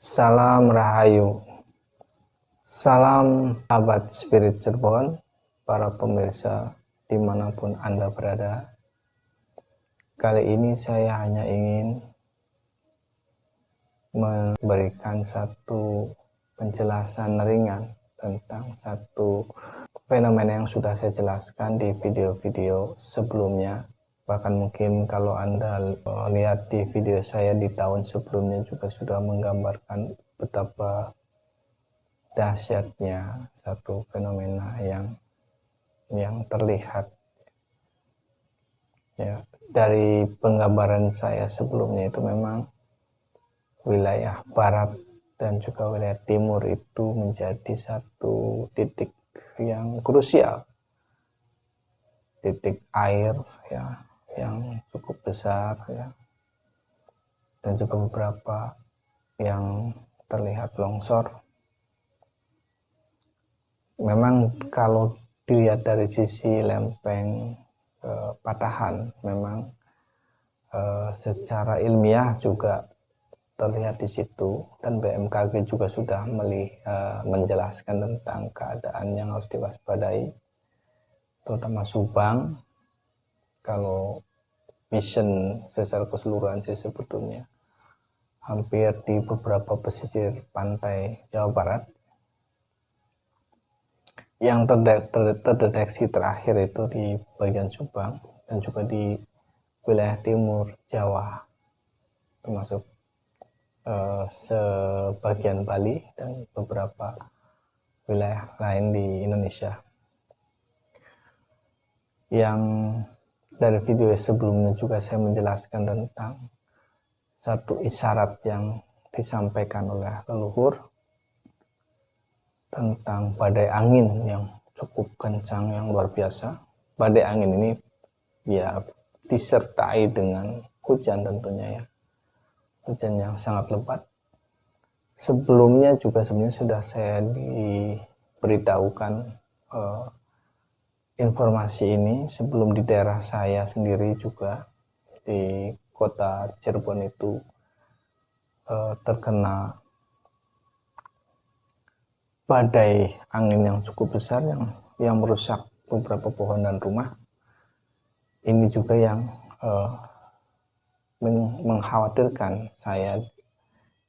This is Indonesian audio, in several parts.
Salam Rahayu, salam sahabat Spirit Cirebon, para pemirsa dimanapun Anda berada. Kali ini saya hanya ingin memberikan satu penjelasan ringan tentang satu fenomena yang sudah saya jelaskan di video-video sebelumnya. Bahkan mungkin kalau Anda lihat di video saya di tahun sebelumnya juga sudah menggambarkan betapa dahsyatnya satu fenomena yang terlihat ya. Dari penggambaran saya sebelumnya itu memang wilayah barat dan juga wilayah timur itu menjadi satu titik yang krusial, titik air ya yang cukup besar ya, dan juga beberapa yang terlihat longsor. Memang kalau dilihat dari sisi lempeng patahan, memang secara ilmiah juga terlihat di situ, dan BMKG juga sudah menjelaskan tentang keadaan yang harus diwaspadai, terutama Subang. Kalau vision secara keseluruhan sih sebetulnya hampir di beberapa pesisir pantai Jawa Barat. Yang terdeteksi terakhir itu di bagian Subang dan juga di wilayah timur Jawa, termasuk sebagian Bali dan beberapa wilayah lain di Indonesia. Yang dari video sebelumnya juga saya menjelaskan tentang satu isyarat yang disampaikan oleh leluhur tentang badai angin yang cukup kencang, yang luar biasa. Badai angin ini ya disertai dengan hujan tentunya ya, hujan yang sangat lebat. Sebelumnya juga sebenarnya sudah saya diberitahukan informasi ini sebelum di daerah saya sendiri juga, di kota Cirebon itu terkena badai angin yang cukup besar yang merusak beberapa pohon dan rumah. Ini juga yang mengkhawatirkan saya,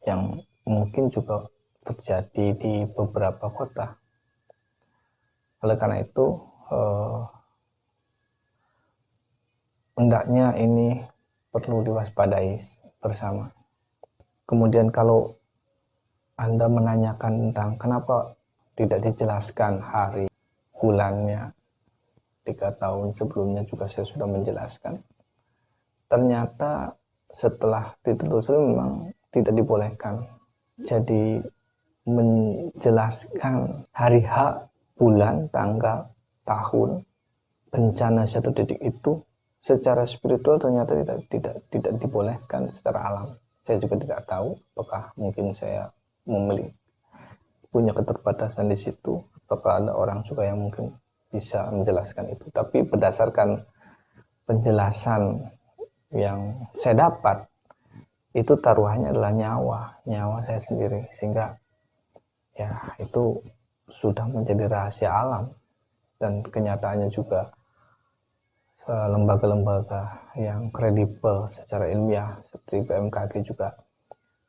yang mungkin juga terjadi di beberapa kota. Oleh karena itu hendaknya ini perlu diwaspadai bersama. Kemudian kalau Anda menanyakan tentang kenapa tidak dijelaskan hari bulannya, 3 tahun sebelumnya juga saya sudah menjelaskan. Ternyata setelah ditelusuri memang tidak dibolehkan. Jadi menjelaskan hari H, bulan, tanggal, tahun bencana satu titik itu secara spiritual ternyata tidak dibolehkan secara alam. Saya juga tidak tahu apakah mungkin saya punya keterbatasan di situ, apakah ada orang juga yang mungkin bisa menjelaskan itu. Tapi berdasarkan penjelasan yang saya dapat, itu taruhannya adalah nyawa saya sendiri, sehingga ya itu sudah menjadi rahasia alam. Dan kenyataannya juga lembaga-lembaga yang kredibel secara ilmiah seperti BMKG juga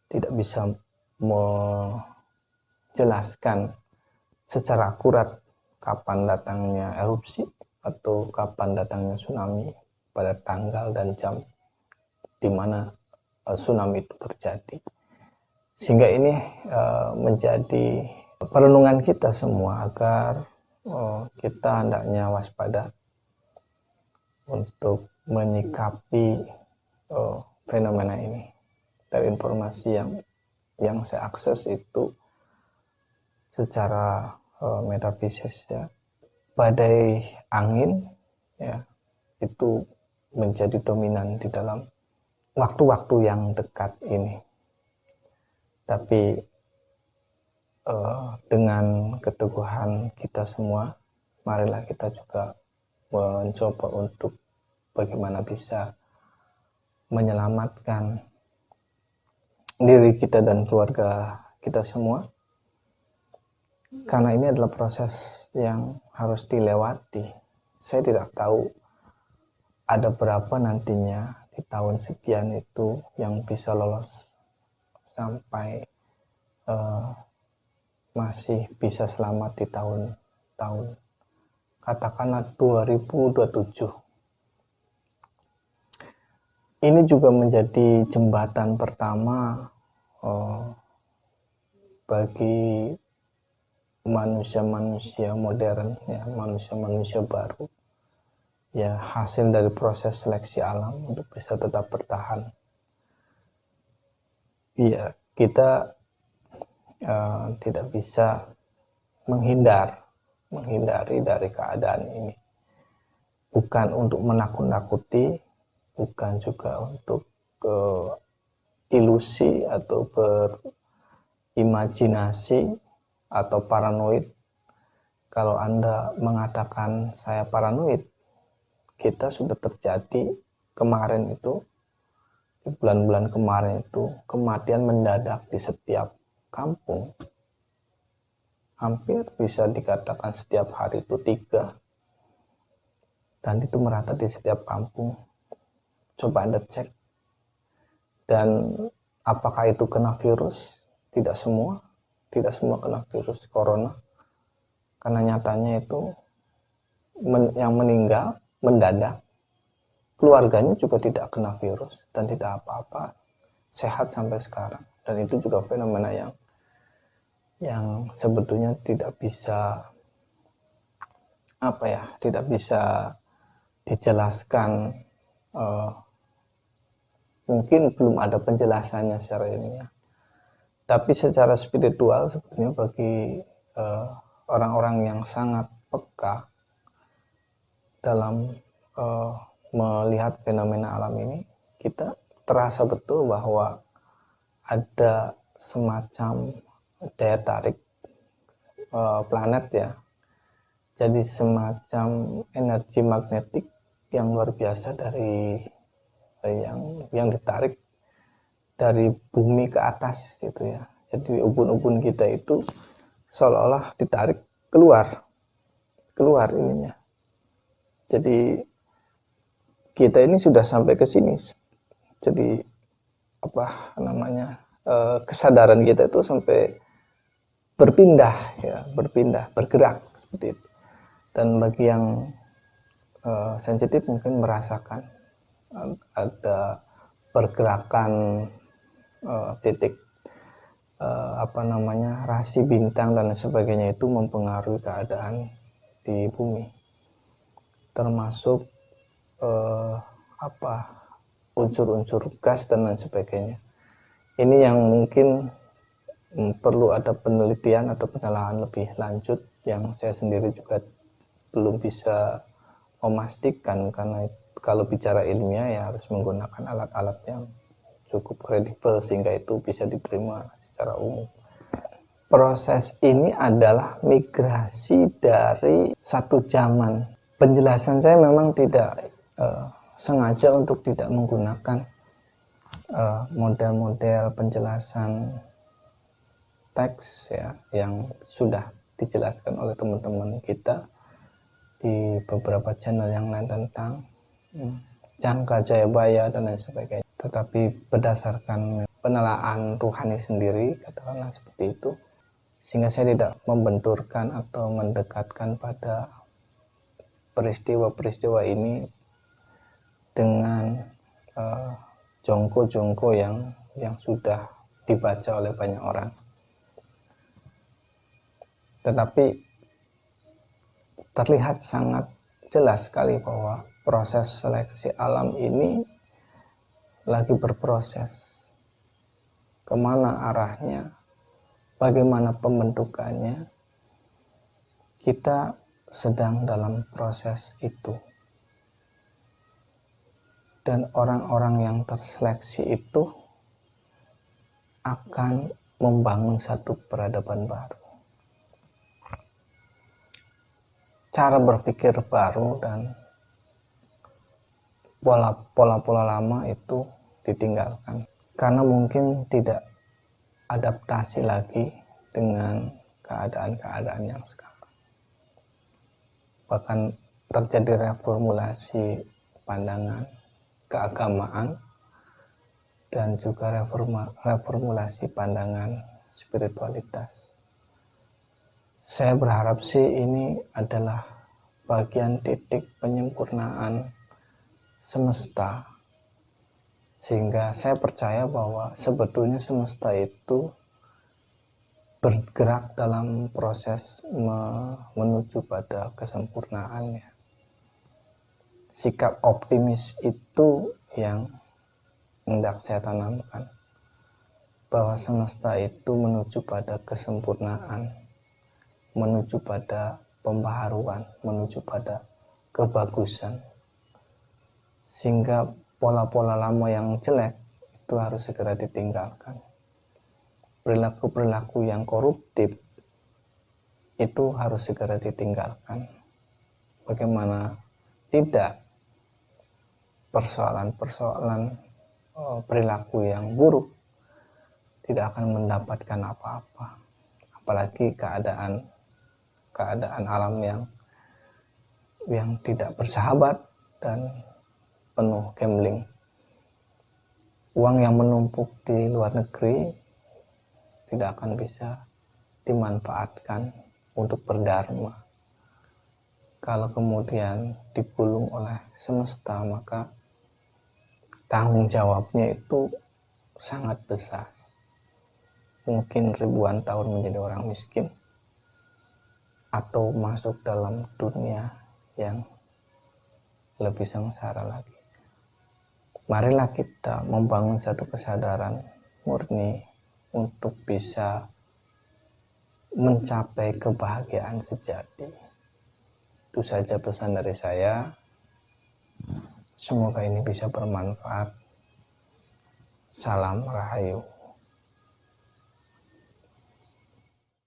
tidak bisa menjelaskan secara akurat kapan datangnya erupsi atau kapan datangnya tsunami, pada tanggal dan jam di mana tsunami itu terjadi. Sehingga ini menjadi perenungan kita semua agar kita hendaknya waspada untuk menyikapi fenomena ini. Dari informasi yang saya akses itu secara metafisis ya, badai angin ya itu menjadi dominan di dalam waktu-waktu yang dekat ini. Tapi dengan keteguhan kita semua, marilah kita juga mencoba untuk bagaimana bisa menyelamatkan diri kita dan keluarga kita semua, karena ini adalah proses yang harus dilewati. Saya tidak tahu ada berapa nantinya di tahun sekian itu yang bisa lolos sampai masih bisa selamat di tahun-tahun katakanlah 2027. Ini juga menjadi jembatan pertama bagi manusia-manusia modern, ya, manusia-manusia baru, ya, hasil dari proses seleksi alam untuk bisa tetap bertahan. Ya, kita tidak bisa menghindari dari keadaan ini. Bukan untuk menakut-nakuti, bukan juga untuk ilusi atau berimajinasi atau paranoid. Kalau Anda mengatakan saya paranoid, kita sudah terjadi kemarin itu, di bulan-bulan kemarin itu, kematian mendadak di setiap kampung. Hampir bisa dikatakan setiap hari itu 3, dan itu merata di setiap kampung. Coba Anda cek. Dan apakah itu kena virus? Tidak semua kena virus corona, karena nyatanya itu yang meninggal mendadak, keluarganya juga tidak kena virus dan tidak apa-apa, sehat sampai sekarang. Dan itu juga fenomena yang sebetulnya tidak bisa tidak bisa dijelaskan, mungkin belum ada penjelasannya secara ilmiah. Tapi secara spiritual sebetulnya bagi orang-orang yang sangat peka dalam melihat fenomena alam ini, kita terasa betul bahwa ada semacam daya tarik planet, ya. Jadi semacam energi magnetik yang luar biasa dari yang ditarik dari bumi ke atas gitu, ya. Jadi ubun-ubun kita itu seolah-olah ditarik keluar ininya. Jadi kita ini sudah sampai ke sini. Jadi kesadaran kita itu sampai berpindah, bergerak seperti itu. Dan bagi yang sensitif mungkin merasakan ada pergerakan titik rasi bintang dan sebagainya, itu mempengaruhi keadaan di bumi, termasuk unsur-unsur gas dan lain sebagainya. Ini yang mungkin perlu ada penelitian atau penelaahan lebih lanjut, yang saya sendiri juga belum bisa memastikan, karena kalau bicara ilmiah ya harus menggunakan alat-alat yang cukup kredibel sehingga itu bisa diterima secara umum. Proses ini adalah migrasi dari satu zaman. Penjelasan saya memang tidak sengaja untuk tidak menggunakan model-model penjelasan teks, ya, yang sudah dijelaskan oleh teman-teman kita di beberapa channel yang lain tentang jangka Jayabaya dan lain sebagainya. Tetapi berdasarkan penelaahan ruhani sendiri, katakanlah seperti itu, sehingga saya tidak membenturkan atau mendekatkan pada peristiwa-peristiwa ini dengan jongko-jongko yang sudah dibaca oleh banyak orang. Tetapi terlihat sangat jelas sekali bahwa proses seleksi alam ini lagi berproses. Kemana arahnya, bagaimana pembentukannya, kita sedang dalam proses itu. Dan orang-orang yang terseleksi itu akan membangun satu peradaban baru, cara berpikir baru, dan pola-pola lama itu ditinggalkan, karena mungkin tidak adaptasi lagi dengan keadaan-keadaan yang sekarang. Bahkan terjadi reformulasi pandangan keagamaan dan juga reformulasi pandangan spiritualitas. Saya berharap sih ini adalah bagian titik penyempurnaan semesta, sehingga saya percaya bahwa sebetulnya semesta itu bergerak dalam proses menuju pada kesempurnaannya. Sikap optimis itu yang hendak saya tanamkan, bahwa semesta itu menuju pada kesempurnaan, menuju pada pembaharuan, menuju pada kebagusan, sehingga pola-pola lama yang jelek itu harus segera ditinggalkan. Perilaku-perilaku yang koruptif itu harus segera ditinggalkan. Bagaimana tidak, persoalan-persoalan perilaku yang buruk tidak akan mendapatkan apa-apa, apalagi keadaan alam yang tidak bersahabat dan penuh gambling. Uang yang menumpuk di luar negeri tidak akan bisa dimanfaatkan untuk berdharma. Kalau kemudian digulung oleh semesta, maka tanggung jawabnya itu sangat besar. Mungkin ribuan tahun menjadi orang miskin, atau masuk dalam dunia yang lebih sengsara lagi. Marilah kita membangun satu kesadaran murni untuk bisa mencapai kebahagiaan sejati. Itu saja pesan dari saya. Semoga ini bisa bermanfaat. Salam Rahayu.